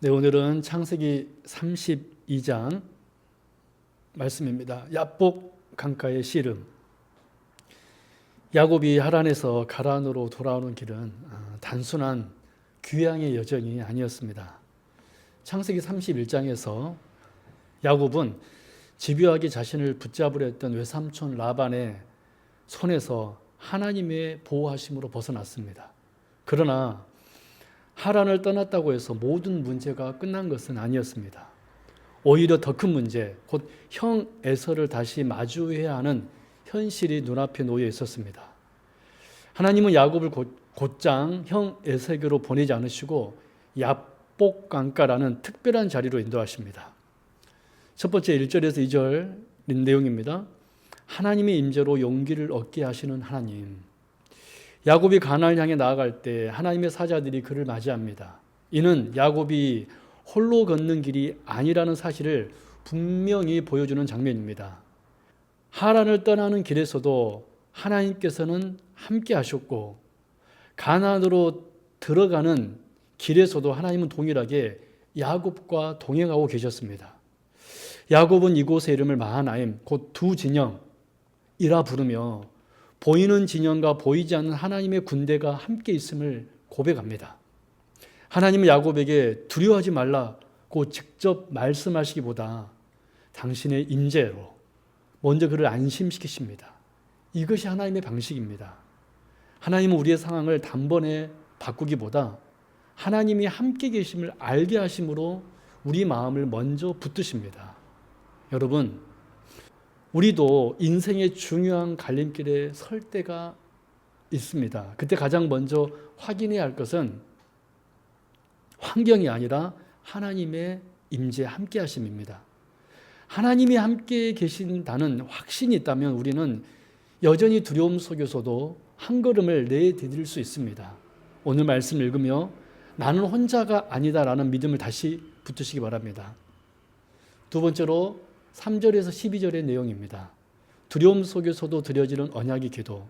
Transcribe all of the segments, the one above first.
네, 오늘은 창세기 32장 말씀입니다. 야복 강가의 씨름. 야곱이 하란에서 가란으로 돌아오는 길은 단순한 귀향의 여정이 아니었습니다. 창세기 31장에서 야곱은 집요하게 자신을 붙잡으려 했던 외삼촌 라반의 손에서 하나님의 보호하심으로 벗어났습니다. 그러나 하란을 떠났다고 해서 모든 문제가 끝난 것은 아니었습니다. 오히려 더 큰 문제, 곧 형 에서를 다시 마주해야 하는 현실이 눈앞에 놓여 있었습니다. 하나님은 야곱을 곧장 형 에서에게로 보내지 않으시고 야복강가라는 특별한 자리로 인도하십니다. 첫 번째 1절에서 2절 내용입니다. 하나님의 임재로 용기를 얻게 하시는 하나님. 야곱이 가나안을 향해 나아갈 때 하나님의 사자들이 그를 맞이합니다. 이는 야곱이 홀로 걷는 길이 아니라는 사실을 분명히 보여주는 장면입니다. 하란을 떠나는 길에서도 하나님께서는 함께 하셨고 가나안으로 들어가는 길에서도 하나님은 동일하게 야곱과 동행하고 계셨습니다. 야곱은 이곳의 이름을 마하나임, 곧 두 진영이라 부르며 보이는 진영과 보이지 않는 하나님의 군대가 함께 있음을 고백합니다. 하나님은 야곱에게 두려워하지 말라고 직접 말씀하시기보다 당신의 임재로 먼저 그를 안심시키십니다. 이것이 하나님의 방식입니다. 하나님은 우리의 상황을 단번에 바꾸기보다 하나님이 함께 계심을 알게 하심으로 우리 마음을 먼저 붙드십니다. 여러분, 우리도 인생의 중요한 갈림길에 설 때가 있습니다. 그때 가장 먼저 확인해야 할 것은 환경이 아니라 하나님의 임재 함께 하심입니다. 하나님이 함께 계신다는 확신이 있다면 우리는 여전히 두려움 속에서도 한 걸음을 내디딜 수 있습니다. 오늘 말씀 읽으며 나는 혼자가 아니다라는 믿음을 다시 붙으시기 바랍니다. 두 번째로 3절에서 12절의 내용입니다. 두려움 속에서도 드려지는 언약의 기도.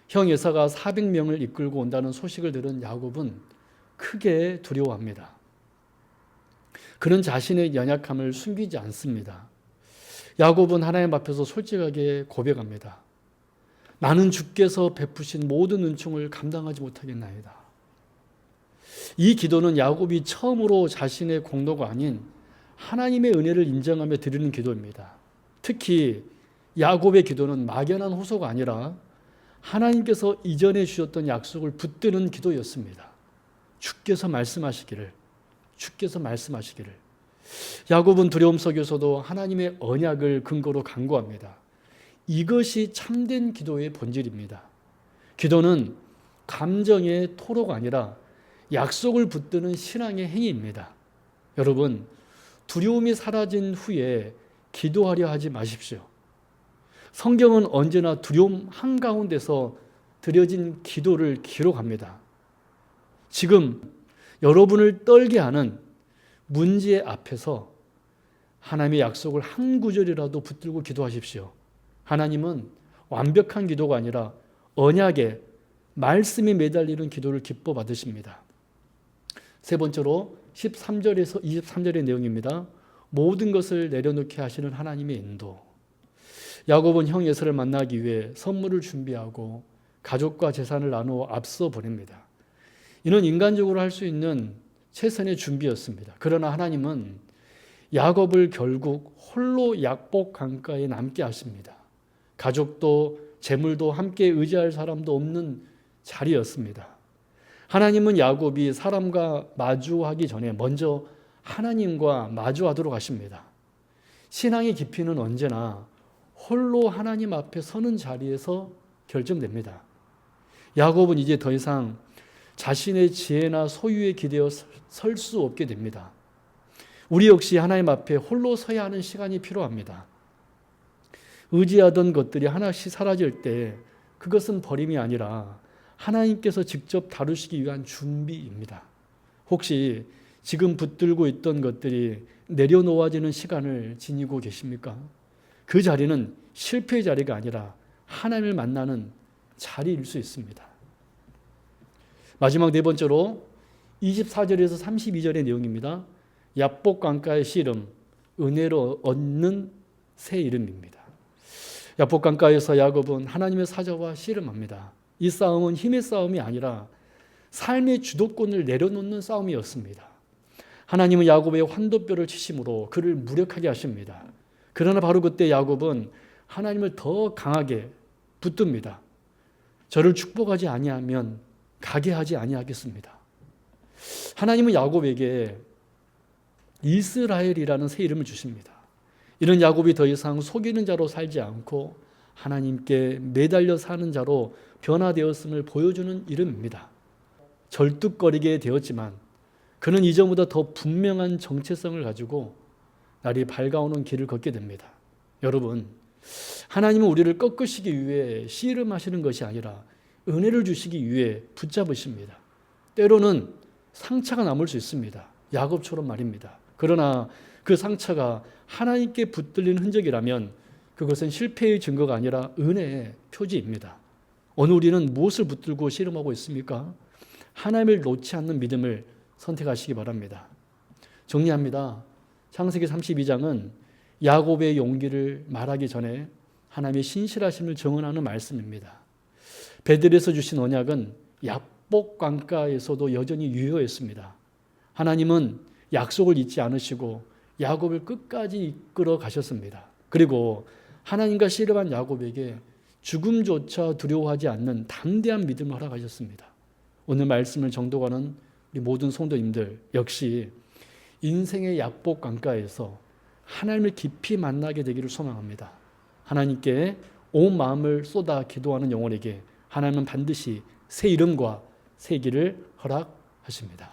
형 에사가 400명을 이끌고 온다는 소식을 들은 야곱은 크게 두려워합니다. 그는 자신의 연약함을 숨기지 않습니다. 야곱은 하나님 앞에서 솔직하게 고백합니다. 나는 주께서 베푸신 모든 은총을 감당하지 못하겠나이다. 이 기도는 야곱이 처음으로 자신의 공로가 아닌 하나님의 은혜를 인정하며 드리는 기도입니다. 특히 야곱의 기도는 막연한 호소가 아니라 하나님께서 이전에 주셨던 약속을 붙드는 기도였습니다. 주께서 말씀하시기를. 야곱은 두려움 속에서도 하나님의 언약을 근거로 간구합니다. 이것이 참된 기도의 본질입니다. 기도는 감정의 토로가 아니라 약속을 붙드는 신앙의 행위입니다. 여러분, 두려움이 사라진 후에 기도하려 하지 마십시오. 성경은 언제나 두려움 한가운데서 드려진 기도를 기록합니다. 지금 여러분을 떨게 하는 문제 앞에서 하나님의 약속을 한 구절이라도 붙들고 기도하십시오. 하나님은 완벽한 기도가 아니라 언약에 말씀이 매달리는 기도를 기뻐 받으십니다. 세 번째로 13절에서 23절의 내용입니다. 모든 것을 내려놓게 하시는 하나님의 인도. 야곱은 형 에서를 만나기 위해 선물을 준비하고 가족과 재산을 나누어 앞서 보냅니다. 이는 인간적으로 할 수 있는 최선의 준비였습니다. 그러나 하나님은 야곱을 결국 홀로 야복 강가에 남게 하십니다. 가족도 재물도 함께 의지할 사람도 없는 자리였습니다. 하나님은 야곱이 사람과 마주하기 전에 먼저 하나님과 마주하도록 하십니다. 신앙의 깊이는 언제나 홀로 하나님 앞에 서는 자리에서 결정됩니다. 야곱은 이제 더 이상 자신의 지혜나 소유에 기대어 설 수 없게 됩니다. 우리 역시 하나님 앞에 홀로 서야 하는 시간이 필요합니다. 의지하던 것들이 하나씩 사라질 때 그것은 버림이 아니라 하나님께서 직접 다루시기 위한 준비입니다. 혹시 지금 붙들고 있던 것들이 내려놓아지는 시간을 지니고 계십니까? 그 자리는 실패의 자리가 아니라 하나님을 만나는 자리일 수 있습니다. 마지막 네 번째로 24절에서 32절의 내용입니다. 야복 강가의 씨름, 은혜로 얻는 새 이름입니다. 야복 강가에서 야곱은 하나님의 사자와 씨름합니다. 이 싸움은 힘의 싸움이 아니라 삶의 주도권을 내려놓는 싸움이었습니다. 하나님은 야곱의 환도뼈를 치심으로 그를 무력하게 하십니다. 그러나 바로 그때 야곱은 하나님을 더 강하게 붙듭니다. 저를 축복하지 아니하면 가게 하지 아니하겠습니다. 하나님은 야곱에게 이스라엘이라는 새 이름을 주십니다. 이런 야곱이 더 이상 속이는 자로 살지 않고 하나님께 매달려 사는 자로 변화되었음을 보여주는 이름입니다. 절뚝거리게 되었지만 그는 이전보다 더 분명한 정체성을 가지고 날이 밝아오는 길을 걷게 됩니다. 여러분, 하나님은 우리를 꺾으시기 위해 씨름하시는 것이 아니라 은혜를 주시기 위해 붙잡으십니다. 때로는 상처가 남을 수 있습니다. 야곱처럼 말입니다. 그러나 그 상처가 하나님께 붙들린 흔적이라면 그것은 실패의 증거가 아니라 은혜의 표지입니다. 오늘 우리는 무엇을 붙들고 씨름하고 있습니까? 하나님을 놓지 않는 믿음을 선택하시기 바랍니다. 정리합니다. 창세기 32장은 야곱의 용기를 말하기 전에 하나님의 신실하심을 증언하는 말씀입니다. 베들에서 주신 언약은 야복 강가에서도 여전히 유효했습니다. 하나님은 약속을 잊지 않으시고 야곱을 끝까지 이끌어 가셨습니다. 그리고 하나님과 씨름한 야곱에게 죽음조차 두려워하지 않는 담대한 믿음을 허락하셨습니다. 오늘 말씀을 정독하는 우리 모든 성도님들 역시 인생의 야복 강가에서 하나님을 깊이 만나게 되기를 소망합니다. 하나님께 온 마음을 쏟아 기도하는 영혼에게 하나님은 반드시 새 이름과 새 길을 허락하십니다.